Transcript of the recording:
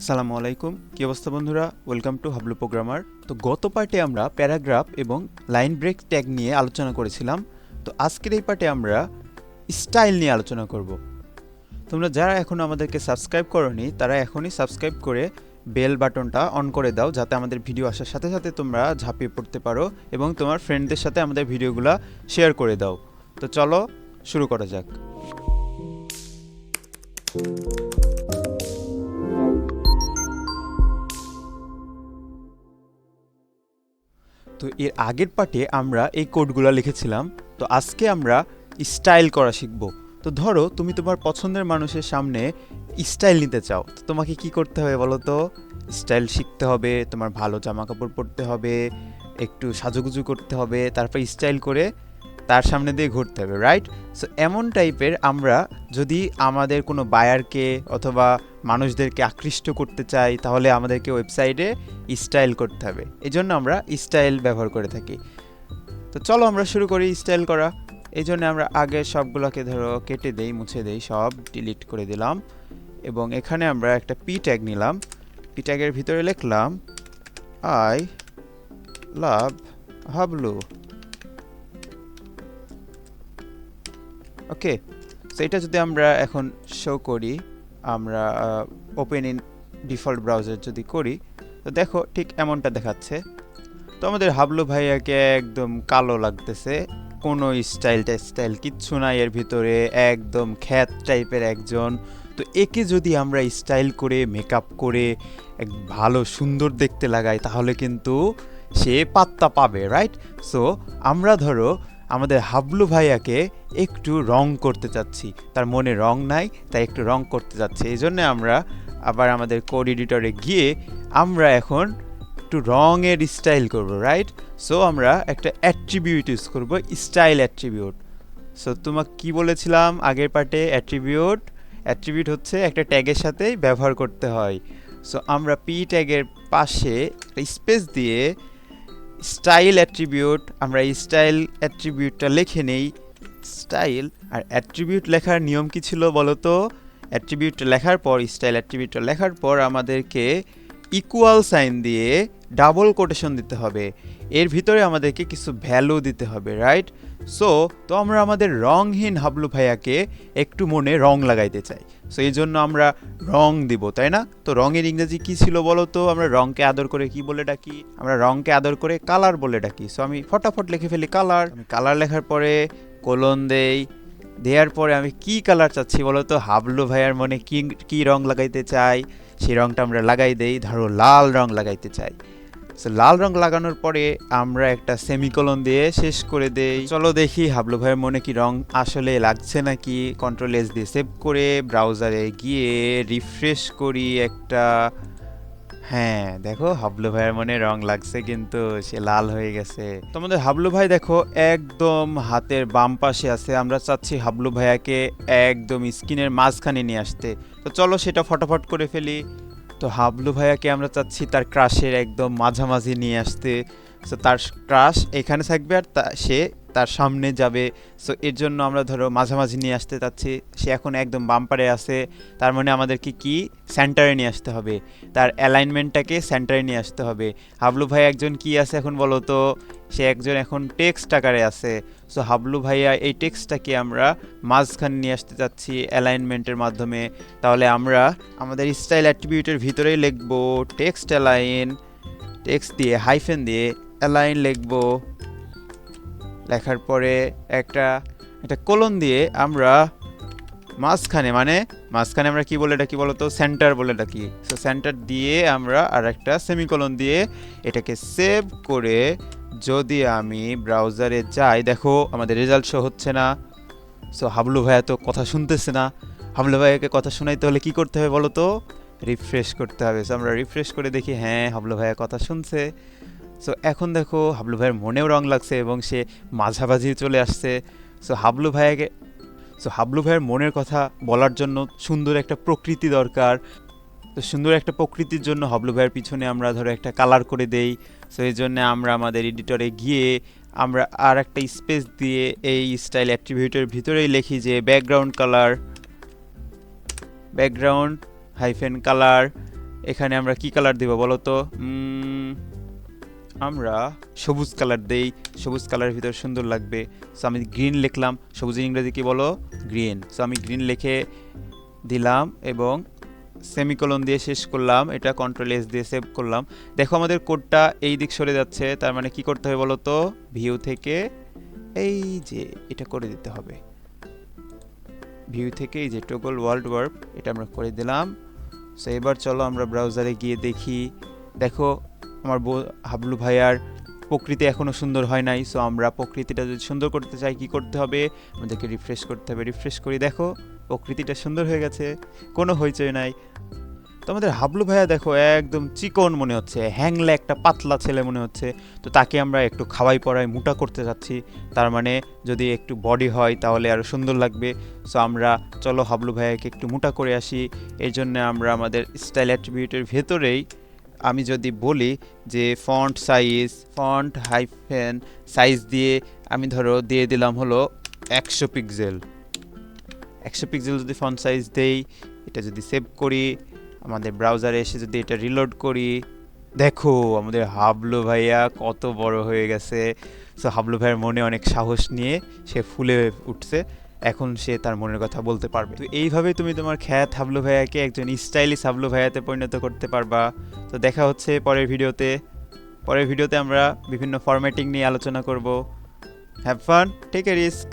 আসসালামু আলাইকুম, কি অবস্থা বন্ধুরা? Welcome to Hablu programmer. তো গত পার্টে আমরা প্যারাগ্রাফ এবং লাইন ব্রেক ট্যাগ নিয়ে আলোচনা করেছিলাম। তো আজকের এই পার্টে আমরা স্টাইল নিয়ে আলোচনা করব। তোমরা যারা এখনও আমাদেরকে সাবস্ক্রাইব করোনি তারা এখনই সাবস্ক্রাইব করে বেল বাটনটা অন করে দাও, যাতে আমাদের ভিডিও আসার সাথে সাথে তোমরা ঝাঁপিয়ে পড়তে পারো এবং তোমার ফ্রেন্ডদের সাথে আমাদের ভিডিওগুলো শেয়ার করে দাও। তো চলো শুরু করা যাক। তো এর আগের পার্টে আমরা এই কোডগুলো লিখেছিলাম। তো আজকে আমরা স্টাইল করা শিখব। তো ধরো তুমি তোমার পছন্দের মানুষের সামনে স্টাইল নিতে চাও, তো তোমাকে কি করতে হবে বলো তো? স্টাইল শিখতে হবে, তোমার ভালো জামা কাপড় পরতে হবে, একটু সাজুগুজু করতে হবে, তারপর স্টাইল করে তার সামনে দিয়ে ঘুরতে হবে, রাইট? সো এমন টাইপের আমরা যদি আমাদের কোনো বায়ারকে অথবা মানুষদেরকে আকৃষ্ট করতে চাই, তাহলে আমাদেরকে ওয়েবসাইটে স্টাইল করতে হবে। এই জন্য আমরা স্টাইল ব্যবহার করে থাকি। তো চলো আমরা শুরু করি স্টাইল করা। এই জন্য আমরা আগে সবগুলোকে ধরো কেটে দেই, মুছে দেই, সব ডিলিট করে দিলাম এবং এখানে আমরা একটা পি ট্যাগ নিলাম। পি ট্যাগের ভিতরে লিখলাম I love Hablu. Okay, so এটা যদি আমরা এখন শো করি, আমরা ওপেন ইন ডিফল্ট ব্রাউজার যদি করি, তো দেখো ঠিক এমনটা দেখাচ্ছে। তো আমাদের হাবলু ভাইয়াকে একদম কালো লাগতেছে, কোনো স্টাইল কিচ্ছু নাই এর ভিতরে, একদম খ্যাত টাইপের একজন। তো একে যদি আমরা স্টাইল করে মেকআপ করে এক ভালো সুন্দর দেখতে লাগাই, তাহলে কিন্তু সে পাত্তা পাবে, রাইট? সো আমরা ধরো আমাদের হাবলু ভাইয়াকে একটু রং করতে চাচ্ছি, তার মনে রং নাই, তাই একটু রং করতে চাচ্ছি। এই জন্য আমরা আবার আমাদের কোড এডিটরে গিয়ে আমরা এখন একটু রঙের স্টাইল করব, রাইট? সো আমরা একটা অ্যাট্রিবিউট ইউজ করব, স্টাইল অ্যাট্রিবিউট। সো তোমাকে কি বলেছিলাম আগের পার্টে? অ্যাট্রিবিউট হচ্ছে একটা ট্যাগের সাথেই ব্যবহার করতে হয়। সো আমরা পি ট্যাগের পাশে একটা স্পেস দিয়ে স্টাইল অ্যাট্রিবিউট, আমরা এই স্টাইল অ্যাট্রিবিউটটা লিখে নেই। স্টাইল আর অ্যাট্রিবিউট লেখার নিয়ম কি ছিল বলো তো? অ্যাট্রিবিউটটা লেখার পর, স্টাইল অ্যাট্রিবিউটটা লেখার পর আমাদেরকে ইকুয়াল সাইন দিয়ে ডাবল কোটেশন দিতে হবে, এর ভিতরে আমাদেরকে কিছু ভ্যালু দিতে হবে, রাইট? সো তো আমরা আমাদের রংহীন হাবলু ভাইয়াকে একটু মনে রং লাগাইতে চাই। সো এই জন্য আমরা রং দিব, তাই না? তো রঙের ইংরেজি কি ছিল বলো তো? আমরা রংকে আদর করে কি বলে ডাকি? আমরা রংকে আদর করে কালার বলে ডাকি। সো আমি ফটাফট লিখে ফেলি কালার। আমি কালার লেখার পরে কোলন দেই, দেওয়ার পরে আমি কি কালার চাচ্ছি বলো তো? হাবলু ভাইয়ার মনে কি কি রং লাগাইতে চাই, সেই রংটা আমরা লাগাই দেই। ধরো লাল রং লাগাইতে চাই। সো লাল রং লাগানোর পরে আমরা একটা সেমিকোলন দিয়ে শেষ করে দেই। চলো দেখি হাবলু ভাইয়ের মনে কি রং আসলে লাগছে নাকি। কন্ট্রোল এস দিয়ে সেভ করে ব্রাউজারে গিয়ে রিফ্রেশ করি একটা। হ্যাঁ দেখো হাবলু ভাইয়ের মনে রং লাগছে, কিন্তু সে লাল হয়ে গেছে। তোমাদের হাবলু ভাই দেখো একদম হাতের বাম পাশে আছে। আমরা চাচ্ছি হাবলু ভাইয়াকে একদম স্ক্রিনের মাঝখানে নিয়ে আসতে। তো চলো সেটা ফটাফট করে ফেলি। তো হাবলু ভাইয়াকে আমরা চাচ্ছি তার ক্রাশের একদম মাঝামাঝি নিয়ে আসতে। সো তার ক্রাশ এখানে থাকবে আর সে তার সামনে যাবে। সো এর জন্য আমরা ধরো মাঝামাঝি নিয়ে আসতে চাচ্ছি। সে এখন একদম বাম্পারে আছে, তার মানে আমাদেরকে কি সেন্টারে নিয়ে আসতে হবে, তার অ্যালাইনমেন্টটাকে সেন্টারে নিয়ে আসতে হবে। হাবলু ভাই একজন কি আছে এখন বলো তো? সে একজন এখন টেক্সট আকারে আছে। সো হাবলু ভাইয়া এই টেক্সটটাকে আমরা মাঝখানে নিয়ে আসতে চাচ্ছি অ্যালাইনমেন্টের মাধ্যমে। তাহলে আমরা আমাদের স্টাইল অ্যাট্রিবিউটের ভিতরেই লিখব টেক্সট অ্যালাইন, টেক্সট দিয়ে হাইফেন দিয়ে অ্যালাইন লিখব। লেখার পরে একটা কোলন দিয়ে আমরা মাঝখানে আমরা কি বলে ডাকি বলো তো? সেন্টার বলে ডাকি। সো সেন্টার দিয়ে আমরা আর একটা সেমিকোলন দিয়ে এটাকে সেভ করে যদি আমি ব্রাউজারে যাই, দেখো আমাদের রেজাল্ট শো হচ্ছে না। সো হাবলু ভাইয়া তো কথা শুনতেছে না। হাবলু ভাইয়াকে কথা শোনাইতে হলে কি করতে হবে বলো তো? রিফ্রেশ করতে হবে। সো আমরা রিফ্রেশ করে দেখি, হ্যাঁ হাবলু ভাইয়া কথা শুনছে। সো এখন দেখো হাবলু ভাইয়ের মনেও রং লাগছে এবং সে মাঝামাঝি চলে আসছে। সো হাবলু ভাইয়ের মনের কথা বলার জন্য সুন্দর একটা প্রকৃতি দরকার। তো সুন্দর একটা প্রকৃতির জন্য হাবলু ভাইয়ের পিছনে আমরা ধরো একটা কালার করে দেই। সো এই জন্য আমরা আমাদের এডিটরে গিয়ে আমরা আর একটা স্পেস দিয়ে এই স্টাইল অ্যাট্রিবিউটের ভিতরেই লিখি যে ব্যাকগ্রাউন্ড হাইফেন কালার, এখানে আমরা কি কালার দিব বলো তো? আমরা সবুজ কালার দেই, সবুজ কালারের ভিতর সুন্দর লাগবে। সো আমি গ্রিন লিখলাম, সবুজের ইংরেজি কি বলো? গ্রিন। সো আমি গ্রিন লিখে দিলাম এবং সেমিকোলন দিয়ে শেষ করলাম, এটা কন্ট্রোল এস দিয়ে সেভ করলাম। দেখো আমাদের কোডটা এই দিক সরে যাচ্ছে, তার মানে কি করতে হবে বলো তো? ভিউ থেকে এই যে এটা করে দিতে হবে, ভিউ থেকে এই যে টগল ওয়ার্ল্ড ওয়ার্প এটা আমরা করে দিলাম। সো এবার চলো আমরা ব্রাউজারে গিয়ে দেখি। দেখো আমার হাবলু ভাইয়ার প্রকৃতি এখনও সুন্দর হয় নাই। সো আমরা প্রকৃতিটা যদি সুন্দর করতে চাই কি করতে হবে? আমাদেরকে রিফ্রেশ করতে হবে। রিফ্রেশ করি, দেখো প্রকৃতিটা সুন্দর হয়ে গেছে, কোনো হইচই নাই। তো আমাদের হাবলু ভাইয়া দেখো একদম চিকন মনে হচ্ছে, হ্যাংলে একটা পাতলা ছেলে মনে হচ্ছে। তো তাকে আমরা একটু খাওয়াই পড়াই মোটা করতে চাচ্ছি, তার মানে যদি একটু বডি হয় তাহলে আরও সুন্দর লাগবে। সো আমরা চলো হাবলু ভাইয়াকে একটু মোটা করে আসি। এই জন্য আমরা আমাদের স্টাইল অ্যাট্রিবিউটের ভেতরেই আমি যদি বলি যে ফন্ট হাইফেন সাইজ দিয়ে আমি ধরো দিয়ে দিলাম হলো 100 পিক্সেল। 100 পিক্সেল যদি ফন্ট সাইজ দেই, এটা যদি সেভ করি, আমাদের ব্রাউজারে এসে যদি এটা রিলোড করি, দেখো আমাদের হাবলু ভাইয়া কত বড় হয়ে গেছে। সো হাবলু ভাইয়ের মনে অনেক সাহস নিয়ে সে ফুলে উঠছে, এখন সে তার মনের কথা বলতে পারবে। তো এইভাবে তুমি তোমার খ্যাত হাবলু ভাইয়াকে একজন স্টাইলিশ হাবলু ভাইয়াতে পরিণত করতে পারবা। তো দেখা হচ্ছে পরের ভিডিওতে আমরা বিভিন্ন ফরম্যাটিং নিয়ে আলোচনা করব। Have fun, take a risk.